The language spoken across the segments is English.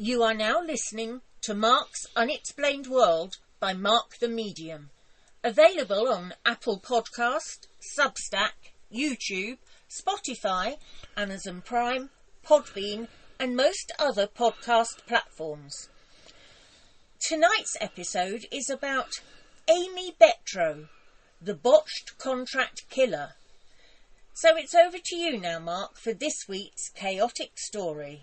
You are now listening to Mark's Unexplained World by Mark the Medium. Available on Apple Podcast, Substack, YouTube, Spotify, Amazon Prime, Podbean and most other podcast platforms. Tonight's episode is about Aimee Betro, the botched contract killer. So it's over to you now, Mark, for this week's chaotic story.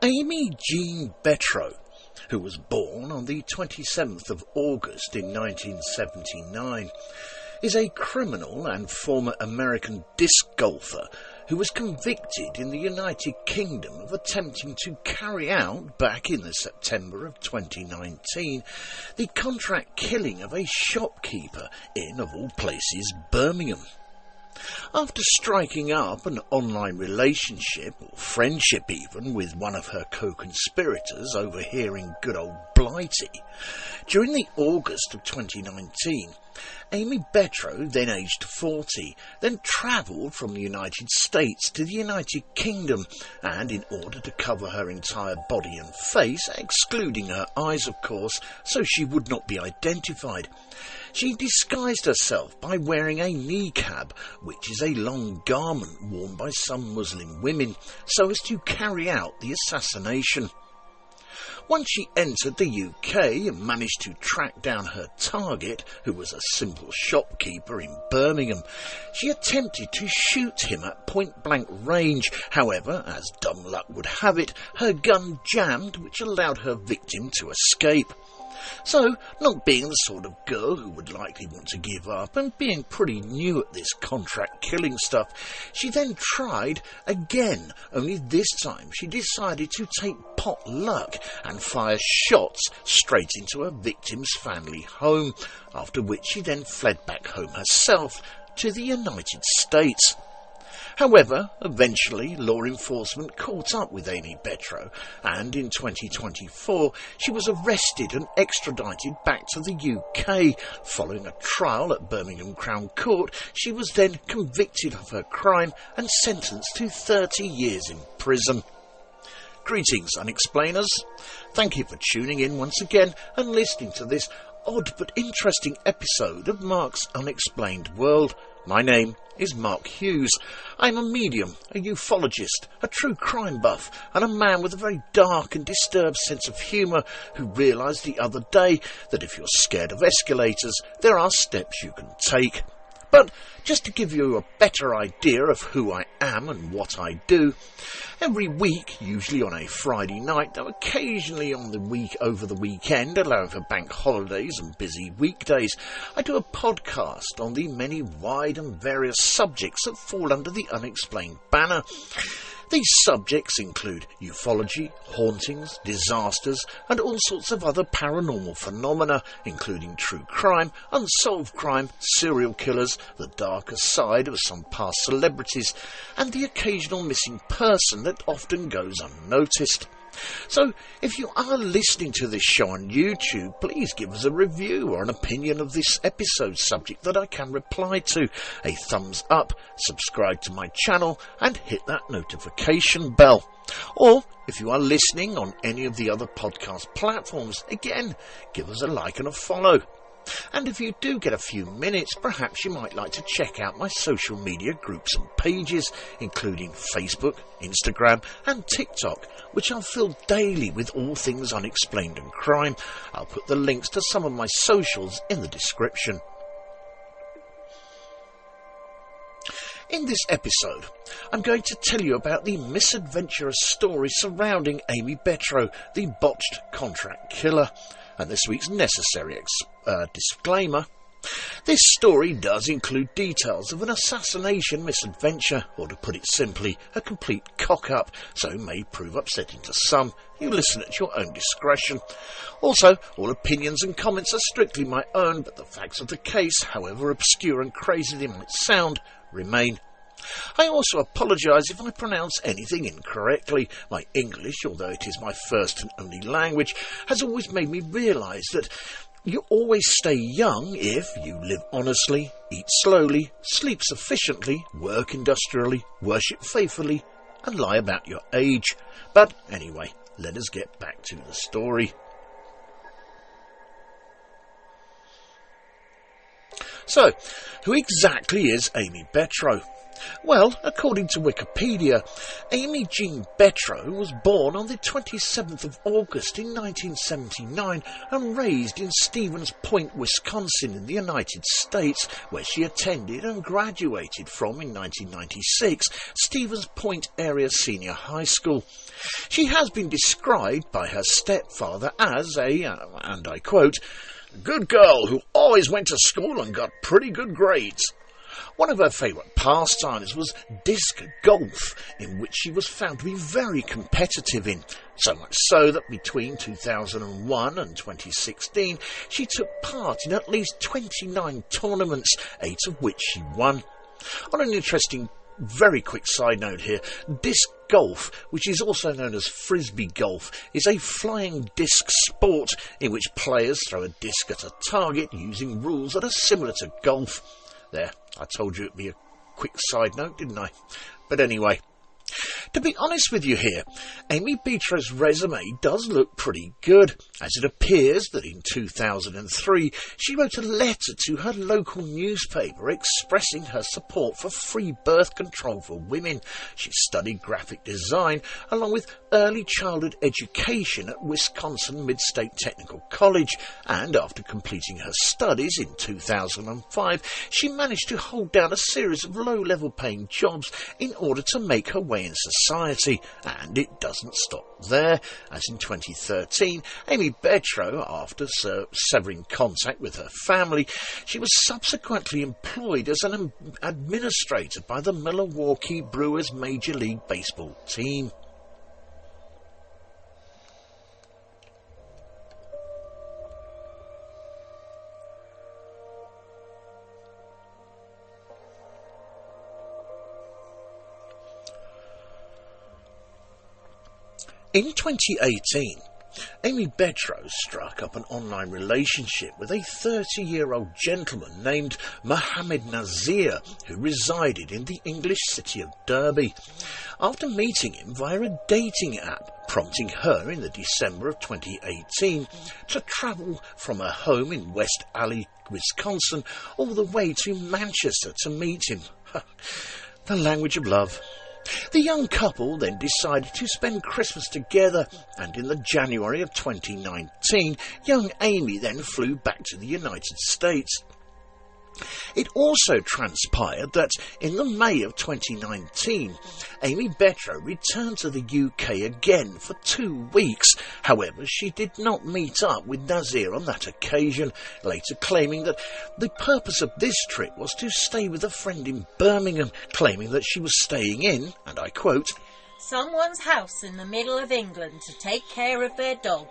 Aimee Jean Betro, who was born on the 27th of August in 1979, is a criminal and former American disc golfer who was convicted in the United Kingdom of attempting to carry out, back in the September of 2019, the contract killing of a shopkeeper in, of all places, Birmingham. After striking up an online relationship, or friendship even, with one of her co-conspirators over here in good old Blighty, during the August of 2019, Aimee Betro, then aged 40, then travelled from the United States to the United Kingdom, and in order to cover her entire body and face, excluding her eyes of course, so she would not be identified, she disguised herself by wearing a niqab, which is a long garment worn by some Muslim women, so as to carry out the assassination. Once she entered the UK and managed to track down her target, who was a simple shopkeeper in Birmingham, she attempted to shoot him at point-blank range. However, as dumb luck would have it, her gun jammed, which allowed her victim to escape. So, not being the sort of girl who would likely want to give up, and being pretty new at this contract killing stuff, she then tried again, only this time she decided to take pot luck and fire shots straight into her victim's family home, after which she then fled back home herself to the United States. However, eventually law enforcement caught up with Aimee Betro, and in 2024 she was arrested and extradited back to the UK. Following a trial at Birmingham Crown Court, she was then convicted of her crime and sentenced to 30 years in prison. Greetings, Unexplainers. Thank you for tuning in once again and listening to this odd but interesting episode of Mark's Unexplained World. My name is Mark Hughes. I'm a medium, a ufologist, a true crime buff, and a man with a very dark and disturbed sense of humour who realised the other day that if you're scared of escalators, there are steps you can take. But just to give you a better idea of who I am and what I do, every week, usually on a Friday night, though occasionally on the week over the weekend, allowing for bank holidays and busy weekdays, I do a podcast on the many wide and various subjects that fall under the Unexplained banner. These subjects include ufology, hauntings, disasters, and all sorts of other paranormal phenomena, including true crime, unsolved crime, serial killers, the darker side of some past celebrities, and the occasional missing person that often goes unnoticed. So, if you are listening to this show on YouTube, please give us a review or an opinion of this episode subject that I can reply to, a thumbs up, subscribe to my channel, and hit that notification bell. Or, if you are listening on any of the other podcast platforms, again, give us a like and a follow. And if you do get a few minutes, perhaps you might like to check out my social media groups and pages, including Facebook, Instagram and TikTok, which are filled daily with all things unexplained and crime. I'll put the links to some of my socials in the description. In this episode, I'm going to tell you about the misadventurous story surrounding Aimee Betro, the botched contract killer. And this week's necessary disclaimer. This story does include details of an assassination misadventure, or to put it simply, a complete cock-up, so may prove upsetting to some. You listen at your own discretion. Also, all opinions and comments are strictly my own, but the facts of the case, however obscure and crazy they might sound, remain. I also apologise if I pronounce anything incorrectly. My English, although it is my first and only language, has always made me realise that you always stay young if you live honestly, eat slowly, sleep sufficiently, work industrially, worship faithfully, and lie about your age. But anyway, let us get back to the story. So, who exactly is Aimee Betro? Well, according to Wikipedia, Aimee Jean Betro was born on the 27th of August in 1979 and raised in Stevens Point, Wisconsin in the United States, where she attended and graduated from in 1996 Stevens Point Area Senior High School. She has been described by her stepfather as a, and I quote, good girl who always went to school and got pretty good grades. One of her favourite pastimes was disc golf, in which she was found to be very competitive in, so much so that between 2001 and 2016 she took part in at least 29 tournaments, 8 of which she won. On an interesting, very quick side note here, disc golf, which is also known as frisbee golf, is a flying disc sport in which players throw a disc at a target using rules that are similar to golf. There, I told you it'd be a quick side note, didn't I? But anyway, to be honest with you here, Aimee Betro's resume does look pretty good, as it appears that in 2003 she wrote a letter to her local newspaper expressing her support for free birth control for women. She studied graphic design along with early childhood education at Wisconsin Mid-State Technical College, and after completing her studies in 2005 she managed to hold down a series of low-level paying jobs in order to make her way in society, and it doesn't stop there, as in 2013 Aimee Betro, after severing contact with her family, she was subsequently employed as an administrator by the Milwaukee Brewers Major League Baseball team. In 2018, Aimee Betro struck up an online relationship with a 30-year-old gentleman named Mohammed Nazir, who resided in the English city of Derby. After meeting him via a dating app, prompting her in the December of 2018 to travel from her home in West Alley, Wisconsin, all the way to Manchester to meet him. The language of love. The young couple then decided to spend Christmas together, and in the January of 2019, young Aimee then flew back to the United States. It also transpired that in the May of 2019, Aimee Betro returned to the UK again for 2 weeks. However, she did not meet up with Nazir on that occasion, later claiming that the purpose of this trip was to stay with a friend in Birmingham, claiming that she was staying in, and I quote, someone's house in the middle of England to take care of their dog.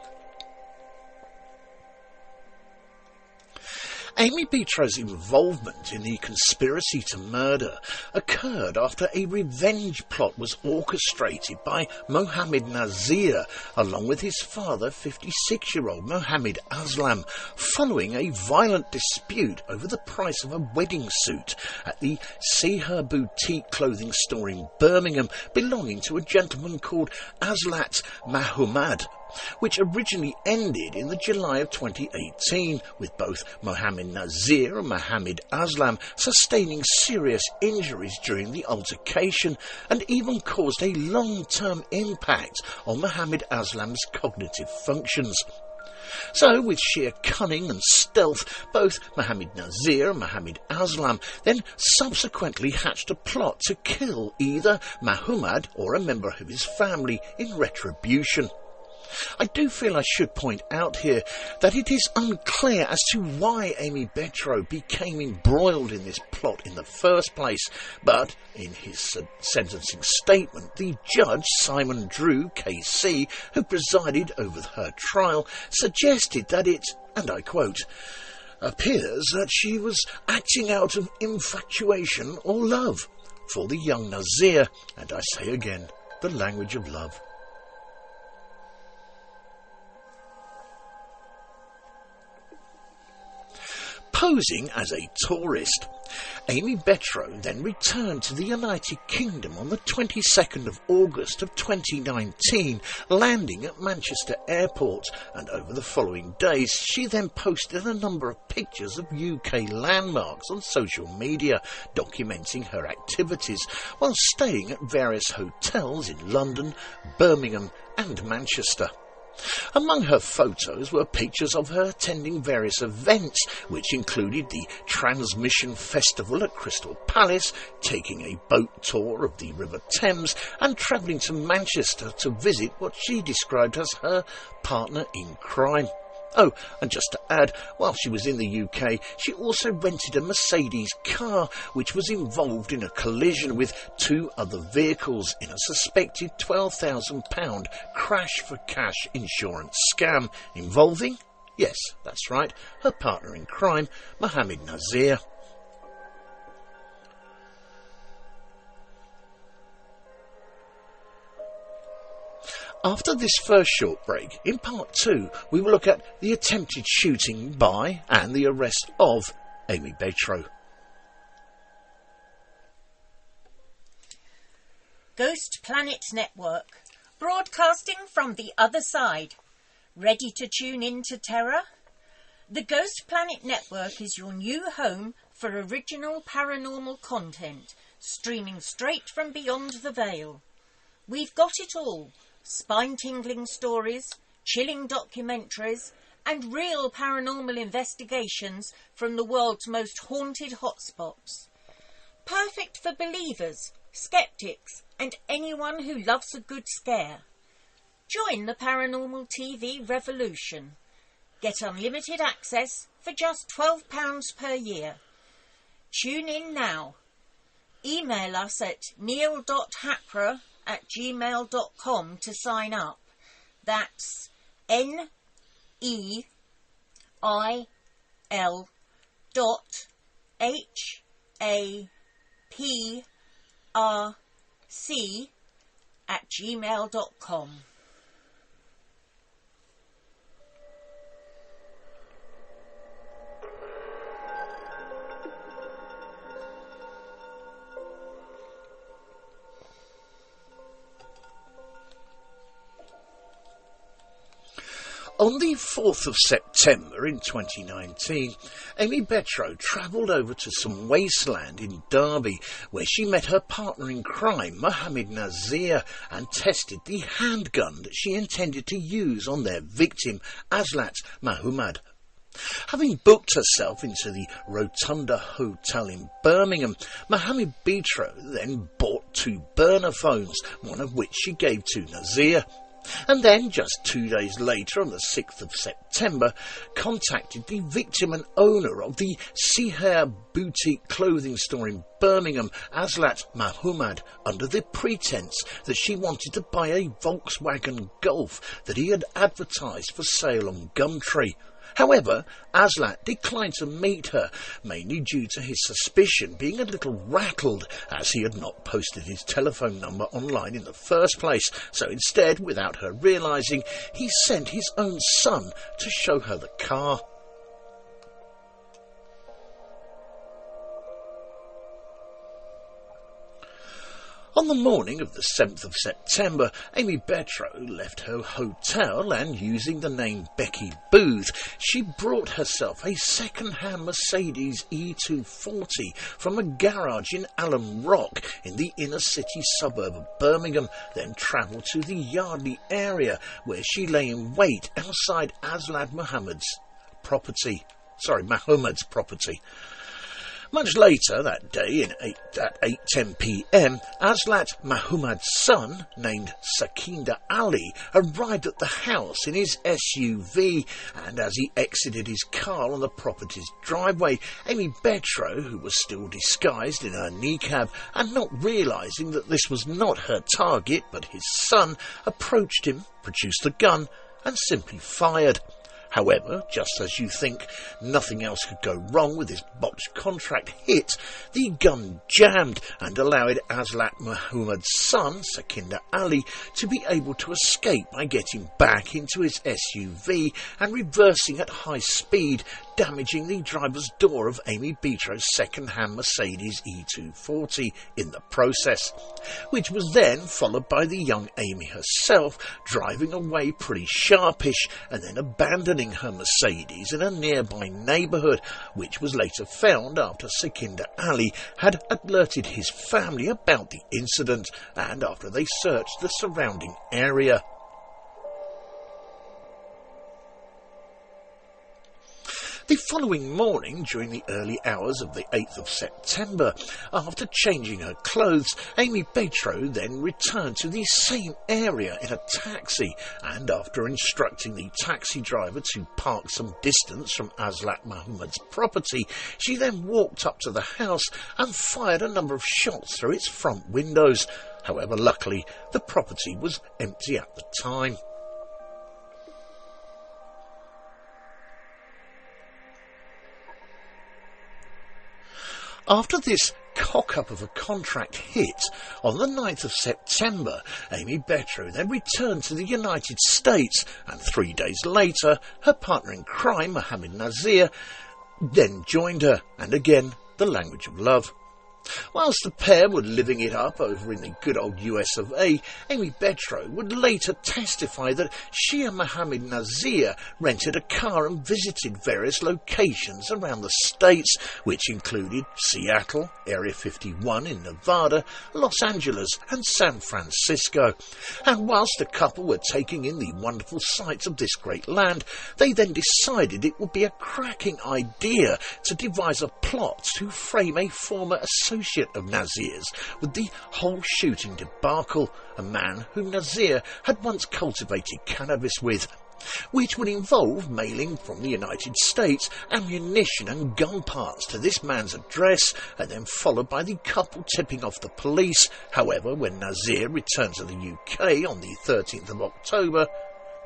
Aimee Betro's involvement in the conspiracy to murder occurred after a revenge plot was orchestrated by Mohammed Nazir, along with his father, 56-year-old Mohammed Aslam, following a violent dispute over the price of a wedding suit at the See Her boutique clothing store in Birmingham, belonging to a gentleman called Aslat Mahumad, which originally ended in the July of 2018, with both Mohammed Nazir and Mohammed Aslam sustaining serious injuries during the altercation, and even caused a long-term impact on Mohammed Aslam's cognitive functions. So, with sheer cunning and stealth, both Mohammed Nazir and Mohammed Aslam then subsequently hatched a plot to kill either Mahumad or a member of his family in retribution. I do feel I should point out here that it is unclear as to why Aimee Betro became embroiled in this plot in the first place, but in his sentencing statement, the judge, Simon Drew, KC, who presided over her trial, suggested that it, and I quote, appears that she was acting out of infatuation or love for the young Nazir, and I say again, the language of love. Posing as a tourist, Aimee Betro then returned to the United Kingdom on the 22nd of August of 2019, landing at Manchester Airport, and over the following days she then posted a number of pictures of UK landmarks on social media, documenting her activities while staying at various hotels in London, Birmingham and Manchester. Among her photos were pictures of her attending various events, which included the Transmission Festival at Crystal Palace, taking a boat tour of the River Thames, and travelling to Manchester to visit what she described as her partner in crime. Oh, and just to add, while she was in the UK, she also rented a Mercedes car, which was involved in a collision with two other vehicles in a suspected £12,000 crash-for-cash insurance scam involving, yes, that's right, her partner in crime, Mohammed Nazir. After this first short break, in part 2, we will look at the attempted shooting by and the arrest of Aimee Betro. Ghost Planet Network, broadcasting from the other side. Ready to tune in to terror? The Ghost Planet Network is your new home for original paranormal content, streaming straight from beyond the veil. We've got it all. Spine-tingling stories, chilling documentaries, and real paranormal investigations from the world's most haunted hotspots. Perfect for believers, skeptics, and anyone who loves a good scare. Join the Paranormal TV revolution. Get unlimited access for just £12 per year. Tune in now. Email us at neil.hapra@gmail.com to sign up. That's NEIL.HAPRC@gmail.com. On the 4th of September in 2019, Aimee Betro travelled over to some wasteland in Derby, where she met her partner in crime, Mohammed Nazir, and tested the handgun that she intended to use on their victim, Aslat Mahmoud. Having booked herself into the Rotunda Hotel in Birmingham, Aimee Betro then bought 2 burner phones, one of which she gave to Nazir. And then, just 2 days later, on the 6th of September, contacted the victim and owner of the Seher boutique clothing store in Birmingham, Aslat Mahmoud, under the pretence that she wanted to buy a Volkswagen Golf that he had advertised for sale on Gumtree. However, Aslat declined to meet her, mainly due to his suspicion being a little rattled, as he had not posted his telephone number online in the first place, so instead, without her realising, he sent his own son to show her the car. On the morning of the 7th of September, Aimee Betro left her hotel and, using the name Becky Booth, she brought herself a second-hand Mercedes E240 from a garage in Alum Rock in the inner-city suburb of Birmingham, then travelled to the Yardley area, where she lay in wait outside Aslat Mahmoud's property. Much later that day, at 8:10 p.m, Aslat Muhammad's son, named Sikander Ali, arrived at the house in his SUV, and as he exited his car on the property's driveway, Aimee Betro, who was still disguised in her niqab and not realising that this was not her target but his son, approached him, produced a gun and simply fired. However, just as you think nothing else could go wrong with this botched contract hit, the gun jammed and allowed Aslat Muhammad's son, Sikander Ali, to be able to escape by getting back into his SUV and reversing at high speed, damaging the driver's door of Aimee Betro's second-hand Mercedes E240 in the process, which was then followed by the young Aimee herself driving away pretty sharpish and then abandoning her Mercedes in a nearby neighbourhood, which was later found after Sikander Ali had alerted his family about the incident and after they searched the surrounding area. The following morning, during the early hours of the 8th of September, after changing her clothes, Aimee Betro then returned to the same area in a taxi, and after instructing the taxi driver to park some distance from Aslat Muhammad's property, she then walked up to the house and fired a number of shots through its front windows. However, luckily, the property was empty at the time. After this cock-up of a contract hit, on the 9th of September, Aimee Betro then returned to the United States, and 3 days later, her partner in crime, Mohammed Nazir, then joined her, and again, the language of love. Whilst the pair were living it up over in the good old US of A, Aimee Betro would later testify that she and Mohammed Nazir rented a car and visited various locations around the states, which included Seattle, Area 51 in Nevada, Los Angeles and San Francisco. And whilst the couple were taking in the wonderful sights of this great land, they then decided it would be a cracking idea to devise a plot to frame a former associate of Nazir's with the whole shooting debacle, a man whom Nazir had once cultivated cannabis with, which would involve mailing from the United States ammunition and gun parts to this man's address, and then followed by the couple tipping off the police. However, when Nazir returned to the UK on the 13th of October,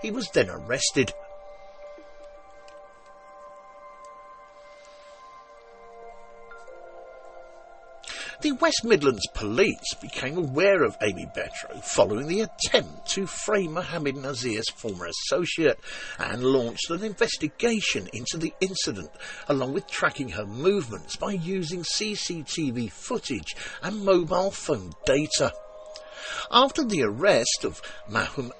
he was then arrested. The West Midlands Police became aware of Aimee Betro following the attempt to frame Mohammed Nazir's former associate and launched an investigation into the incident, along with tracking her movements by using CCTV footage and mobile phone data. After the arrest of Mohammed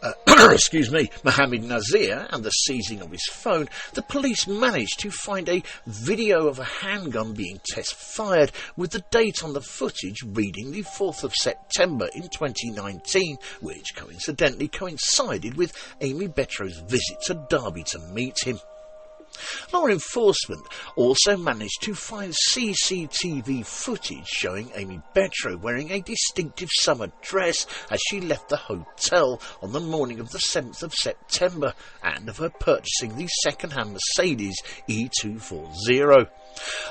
Nazir and the seizing of his phone, the police managed to find a video of a handgun being test-fired, with the date on the footage reading the 4th of September in 2019, which coincidentally coincided with Aimee Betro's visit to Derby to meet him. Law enforcement also managed to find CCTV footage showing Aimee Betro wearing a distinctive summer dress as she left the hotel on the morning of the 7th of September, and of her purchasing the second-hand Mercedes E240.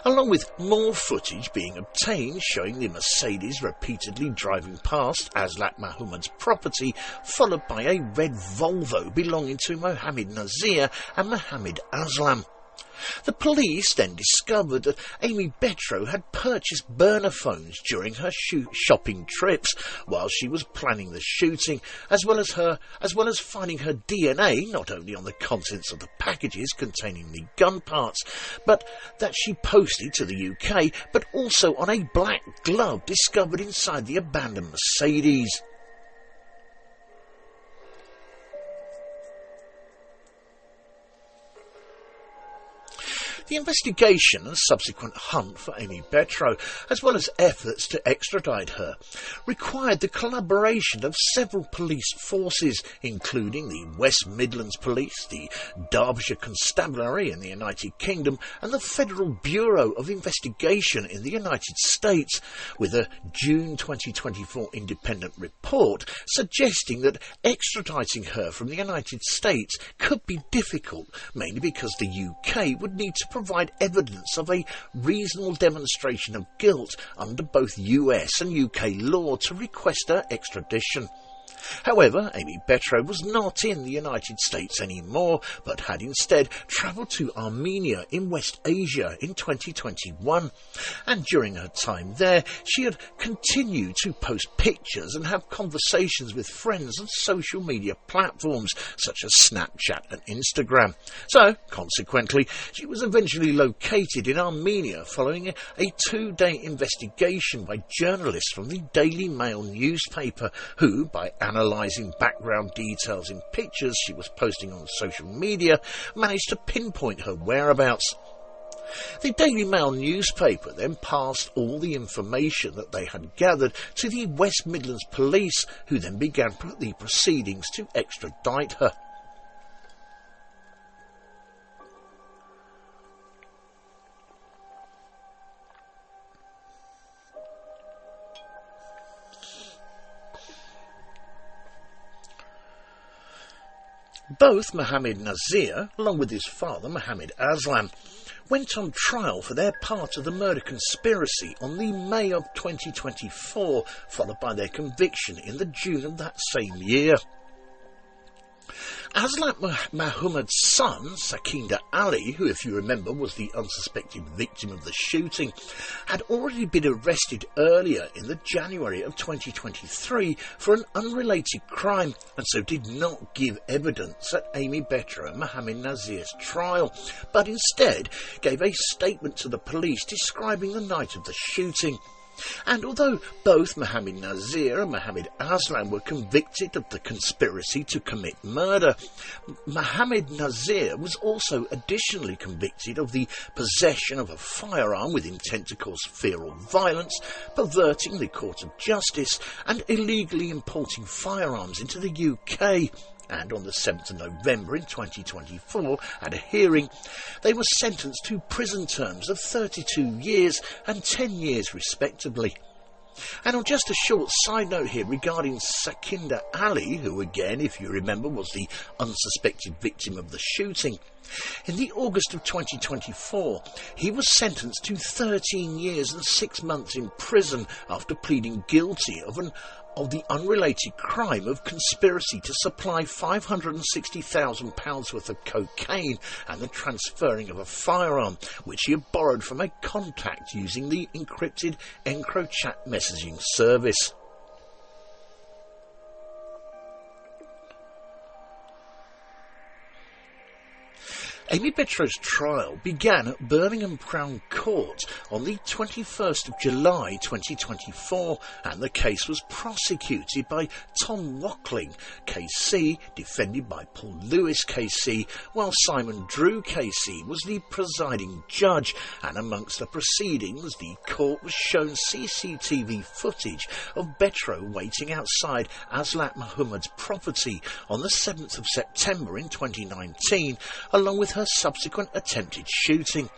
Along with more footage being obtained showing the Mercedes repeatedly driving past Aslat Muhammad's property, followed by a red Volvo belonging to Mohammed Nazir and Mohammed Aslam. The police then discovered that Aimee Betro had purchased burner phones during her shopping trips while she was planning the shooting, as well as finding her DNA not only on the contents of the packages containing the gun parts, but that she posted to the UK, but also on a black glove discovered inside the abandoned Mercedes. The investigation and subsequent hunt for Aimee Betro, as well as efforts to extradite her, required the collaboration of several police forces, including the West Midlands Police, the Derbyshire Constabulary in the United Kingdom, and the Federal Bureau of Investigation in the United States, with a June 2024 independent report suggesting that extraditing her from the United States could be difficult, mainly because the UK would need to provide evidence of a reasonable demonstration of guilt under both US and UK law to request her extradition. However, Aimee Betro was not in the United States anymore, but had instead travelled to Armenia in West Asia in 2021. And during her time there, she had continued to post pictures and have conversations with friends on social media platforms such as Snapchat and Instagram. So, consequently, she was eventually located in Armenia following a 2-day investigation by journalists from the Daily Mail newspaper who, by analysing background details in pictures she was posting on social media, managed to pinpoint her whereabouts. The Daily Mail newspaper then passed all the information that they had gathered to the West Midlands Police, who then began the proceedings to extradite her. Both Mohammed Nazir, along with his father Mohammed Aslam, went on trial for their part of the murder conspiracy on the May of 2024, followed by their conviction in the June of that same year. Aslam Muhammad's son, Sikander Ali, who, if you remember, was the unsuspected victim of the shooting, had already been arrested earlier in the January of 2023 for an unrelated crime, and so did not give evidence at Aimee Betro and Mohammed Nazir's trial, but instead gave a statement to the police describing the night of the shooting. And although both Mohammed Nazir and Mohammed Aslam were convicted of the conspiracy to commit murder, Mohammed Nazir was also additionally convicted of the possession of a firearm with intent to cause fear or violence, perverting the court of justice, and illegally importing firearms into the UK. And on the 7th of November in 2024, at a hearing, they were sentenced to prison terms of 32 years and 10 years respectively. And on just a short side note here regarding Sikander Ali, who again, if you remember, was the unsuspected victim of the shooting, in the August of 2024, he was sentenced to 13 years and 6 months in prison after pleading guilty of the unrelated crime of conspiracy to supply £560,000 worth of cocaine and the transferring of a firearm, which he had borrowed from a contact using the encrypted EncroChat messaging service. Aimee Betro's trial began at Birmingham Crown Court on the 21st of July 2024, and the case was prosecuted by Tom Wackling, KC, defended by Paul Lewis, KC, while Simon Drew, KC, was the presiding judge. And amongst the proceedings, the court was shown CCTV footage of Betro waiting outside Aslam Muhammad's property on the 7th of September in 2019, along with her subsequent attempted shooting.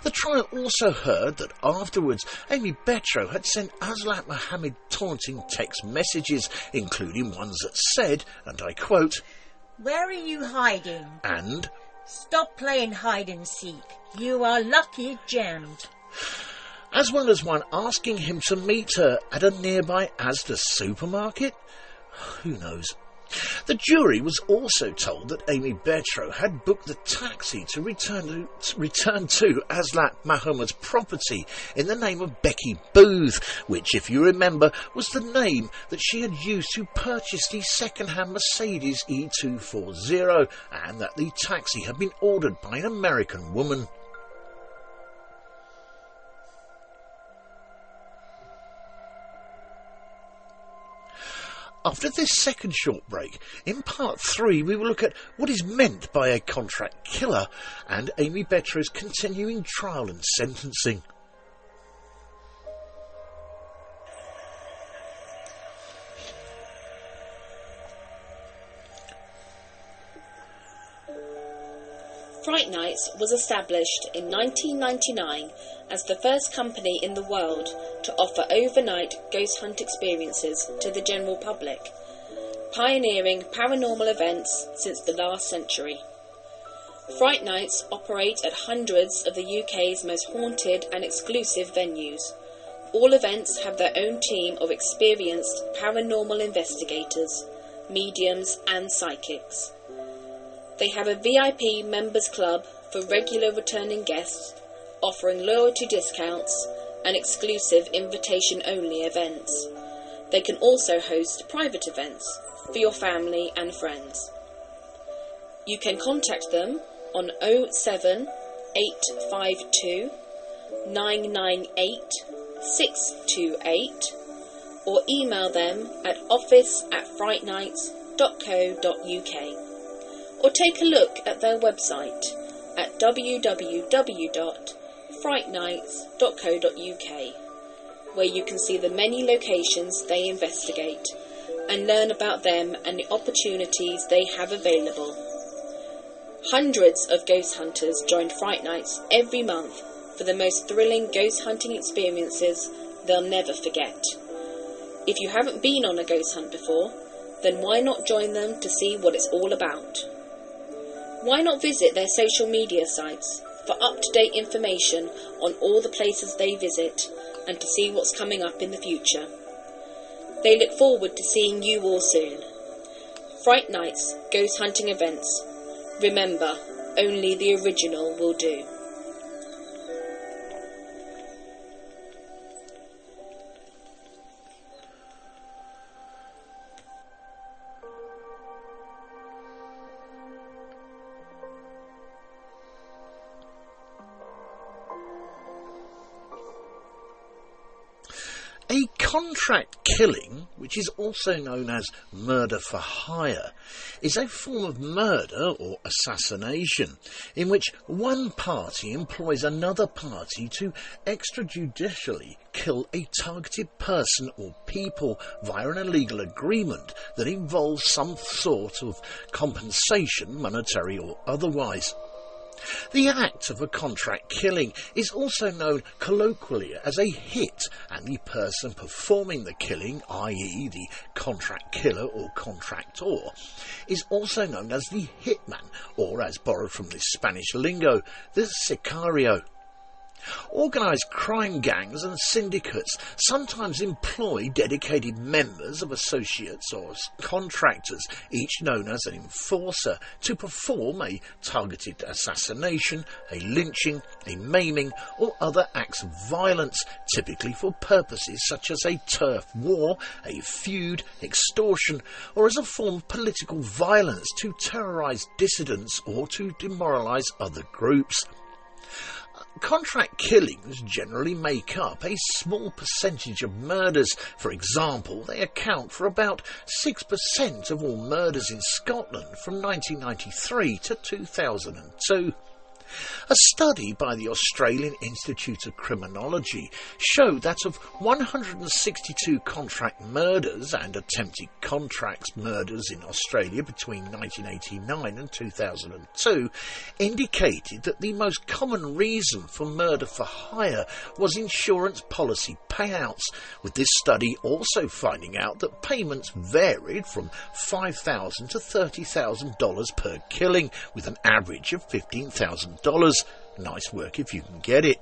The trial also heard that afterwards Aimee Betro had sent Aslam Muhammad taunting text messages, including ones that said, and I quote, "Where are you hiding?" and "Stop playing hide and seek. You are lucky jammed." As well as one asking him to meet her at a nearby Asda supermarket. Who knows? The jury was also told that Aimee Betro had booked the taxi to return to Aslam Muhammad's property in the name of Becky Booth, which, if you remember, was the name that she had used to purchase the second-hand Mercedes E240, and that the taxi had been ordered by an American woman. After this second short break, in part 3 we will look at what is meant by a contract killer and Aimee Betro's continuing trial and sentencing. Fright Nights was established in 1999 as the first company in the world to offer overnight ghost hunt experiences to the general public, pioneering paranormal events since the last century. Fright Nights operate at hundreds of the UK's most haunted and exclusive venues. All events have their own team of experienced paranormal investigators, mediums and psychics. They have a VIP members club for regular returning guests, offering loyalty discounts and exclusive invitation-only events. They can also host private events for your family and friends. You can contact them on 07852 998 628 or email them at office@frightnights.co.uk. Or take a look at their website at www.frightnights.co.uk, where you can see the many locations they investigate and learn about them and the opportunities they have available. Hundreds of ghost hunters join Fright Nights every month for the most thrilling ghost hunting experiences they'll never forget. If you haven't been on a ghost hunt before, then why not join them to see what it's all about? Why not visit their social media sites for up-to-date information on all the places they visit and to see what's coming up in the future? They look forward to seeing you all soon. Fright Nights Ghost Hunting Events. Remember, only the original will do. A contract killing, which is also known as murder for hire, is a form of murder or assassination in which one party employs another party to extrajudicially kill a targeted person or people via an illegal agreement that involves some sort of compensation, monetary or otherwise. The act of a contract killing is also known colloquially as a hit, and the person performing the killing, i.e. the contract killer or contractor, is also known as the hitman, or as borrowed from the Spanish lingo, the sicario. Organised crime gangs and syndicates sometimes employ dedicated members of associates or contractors, each known as an enforcer, to perform a targeted assassination, a lynching, a maiming or other acts of violence, typically for purposes such as a turf war, a feud, extortion, or as a form of political violence to terrorise dissidents or to demoralise other groups. Contract killings generally make up a small percentage of murders. For example, they account for about 6% of all murders in Scotland from 1993 to 2002. A study by the Australian Institute of Criminology showed that of 162 contract murders and attempted contract murders in Australia between 1989 and 2002 indicated that the most common reason for murder for hire was insurance policy payouts, with this study also finding out that payments varied from $5,000 to $30,000 per killing, with an average of $15,000. Nice work if you can get it.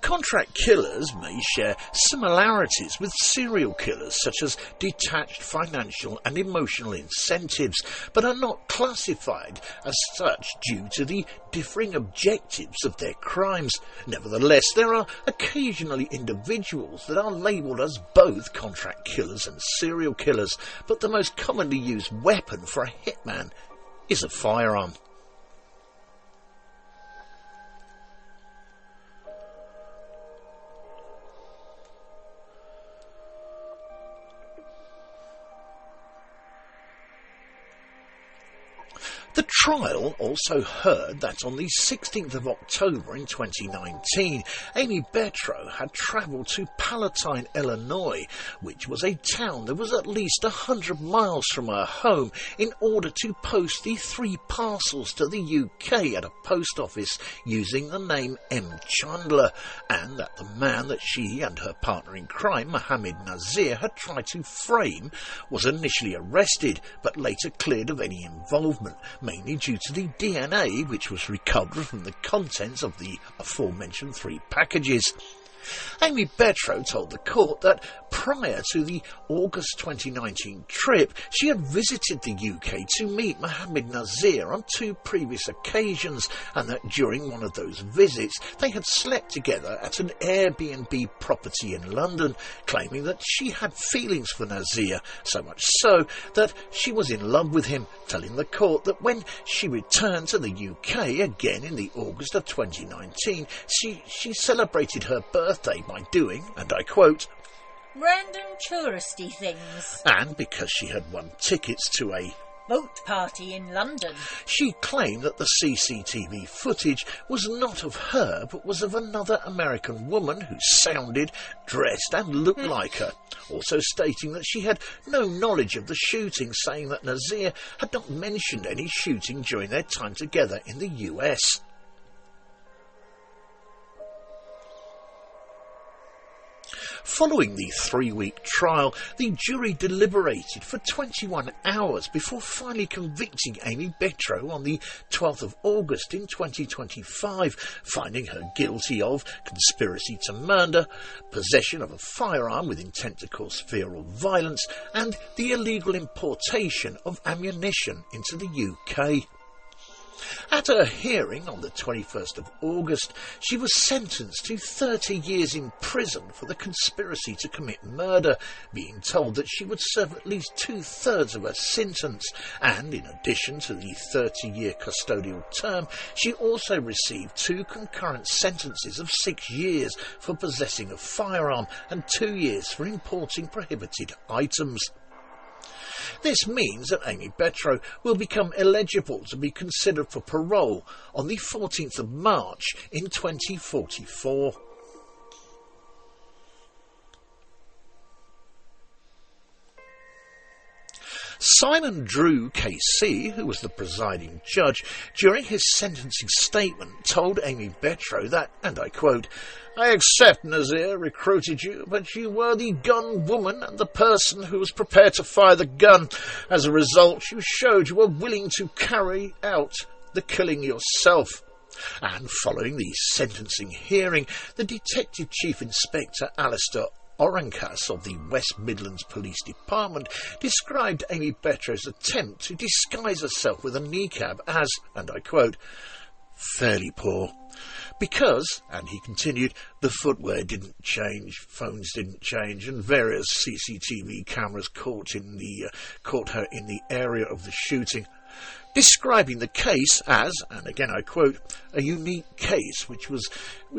Contract killers may share similarities with serial killers, such as detached financial and emotional incentives, but are not classified as such due to the differing objectives of their crimes. Nevertheless, there are occasionally individuals that are labelled as both contract killers and serial killers, but the most commonly used weapon for a hitman is a firearm. The trial also heard that on the 16th of October in 2019, Aimee Betro had travelled to Palatine, Illinois, which was a town that was at least 100 miles from her home, in order to post the 3 parcels to the UK at a post office using the name M. Chandler, and that the man that she and her partner in crime, Mohammed Nazir, had tried to frame was initially arrested but later cleared of any involvement, mainly due to the DNA which was recovered from the contents of the aforementioned 3 packages. Aimee Betro told the court that prior to the August 2019 trip, she had visited the UK to meet Mohammed Nazir on 2 previous occasions, and that during one of those visits they had slept together at an Airbnb property in London, claiming that she had feelings for Nazir, so much so that she was in love with him, telling the court that when she returned to the UK again in the August of 2019, she celebrated her birthday by doing, and I quote, random touristy things. And because she had won tickets to a boat party in London. She claimed that the CCTV footage was not of her, but was of another American woman who sounded, dressed and looked like her, also stating that she had no knowledge of the shooting, saying that Nazir had not mentioned any shooting during their time together in the US. Following the 3-week trial, the jury deliberated for 21 hours before finally convicting Aimee Betro on the 12th of August in 2025, finding her guilty of conspiracy to murder, possession of a firearm with intent to cause fear or violence, and the illegal importation of ammunition into the UK. At her hearing on the 21st of August, she was sentenced to 30 years in prison for the conspiracy to commit murder, being told that she would serve at least 2/3 of her sentence, and in addition to the 30-year custodial term, she also received 2 concurrent sentences of 6 years for possessing a firearm and 2 years for importing prohibited items. This means that Aimee Betro will become eligible to be considered for parole on the 14th of March in 2044. Simon Drew KC, who was the presiding judge, during his sentencing statement told Aimee Betro that, and I quote, "I accept Nazir recruited you, but you were the gun woman and the person who was prepared to fire the gun. As a result, you showed you were willing to carry out the killing yourself." And following the sentencing hearing, the Detective Chief Inspector Alistair Orancas of the West Midlands Police Department described Aimee Betro's attempt to disguise herself with a niqab as, and I quote, "fairly poor. Because," and he continued, "the footwear didn't change, phones didn't change, and various CCTV cameras caught her in the area of the shooting." Describing the case as, and again I quote, "a unique case which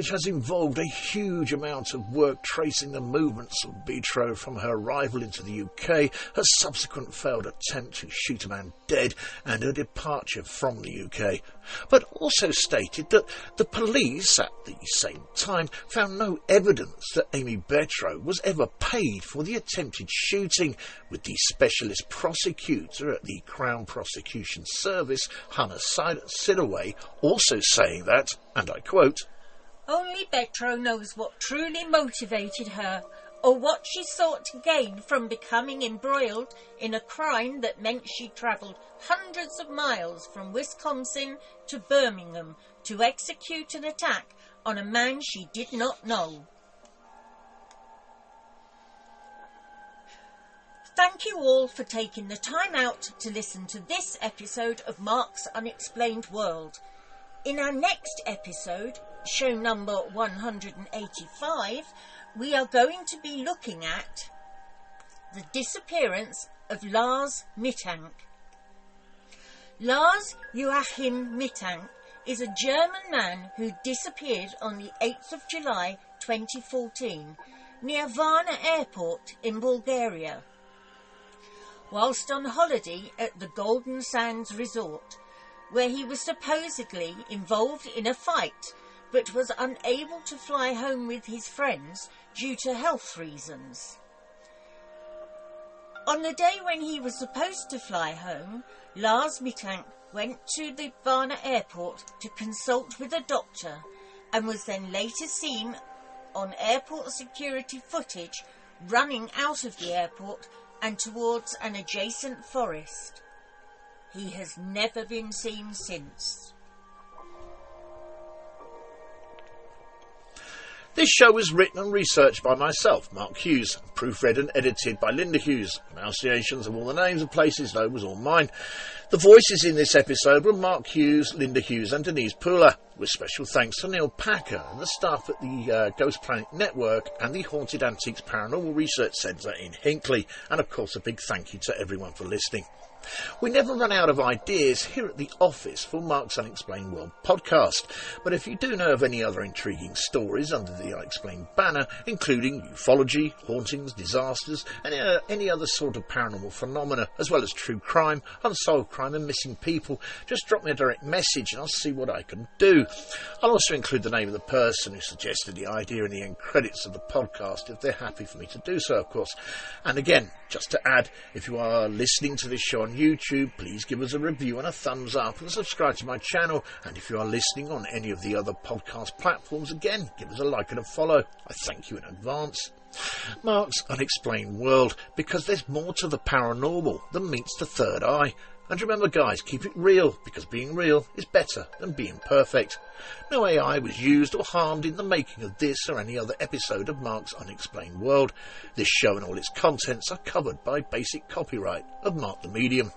has involved a huge amount of work tracing the movements of Betro from her arrival into the UK, her subsequent failed attempt to shoot a man dead, and her departure from the UK," but also stated that the police at the same time found no evidence that Aimee Betro was ever paid for the attempted shooting, with the specialist prosecutor at the Crown Prosecution Service, Hannah Sidaway, also saying that, and I quote, "Only Betro knows what truly motivated her, or what she sought to gain from becoming embroiled in a crime that meant she travelled hundreds of miles from Wisconsin to Birmingham to execute an attack on a man she did not know." Thank you all for taking the time out to listen to this episode of Mark's Unexplained World. In our next episode, show number 185, we are going to be looking at the disappearance of Lars Mittank. Lars Joachim Mittank is a German man who disappeared on the 8th of July 2014 near Varna Airport in Bulgaria. Whilst on holiday at the Golden Sands Resort, where he was supposedly involved in a fight, but was unable to fly home with his friends due to health reasons. On the day when he was supposed to fly home, Lars Miklank went to the Varna airport to consult with a doctor and was then later seen on airport security footage running out of the airport and towards an adjacent forest. He has never been seen since. This show was written and researched by myself, Mark Hughes, proofread and edited by Linda Hughes. Pronunciations of all the names and places, though, was all mine. The voices in this episode were Mark Hughes, Linda Hughes and Denise Poolar, with special thanks to Neil Packer and the staff at the Ghost Planet Network and the Haunted Antiques Paranormal Research Centre in Hinckley, and of course a big thank you to everyone for listening. We never run out of ideas here at the office for Mark's Unexplained World podcast, but if you do know of any other intriguing stories under the Unexplained banner, including ufology, hauntings, disasters, and any other sort of paranormal phenomena, as well as true crime, unsolved crime and missing people, just drop me a direct message and I'll see what I can do. I'll also include the name of the person who suggested the idea in the end credits of the podcast if they're happy for me to do so, of course. And again, just to add, if you are listening to this show on YouTube, please give us a review and a thumbs up and subscribe to my channel. And if you are listening on any of the other podcast platforms, again, give us a like and a follow. I thank you in advance. Mark's Unexplained World, because there's more to the paranormal than meets the third eye. And remember, guys, keep it real, because being real is better than being perfect. No AI was used or harmed in the making of this or any other episode of Mark's Unexplained World. This show and all its contents are covered by basic copyright of Mark the Medium.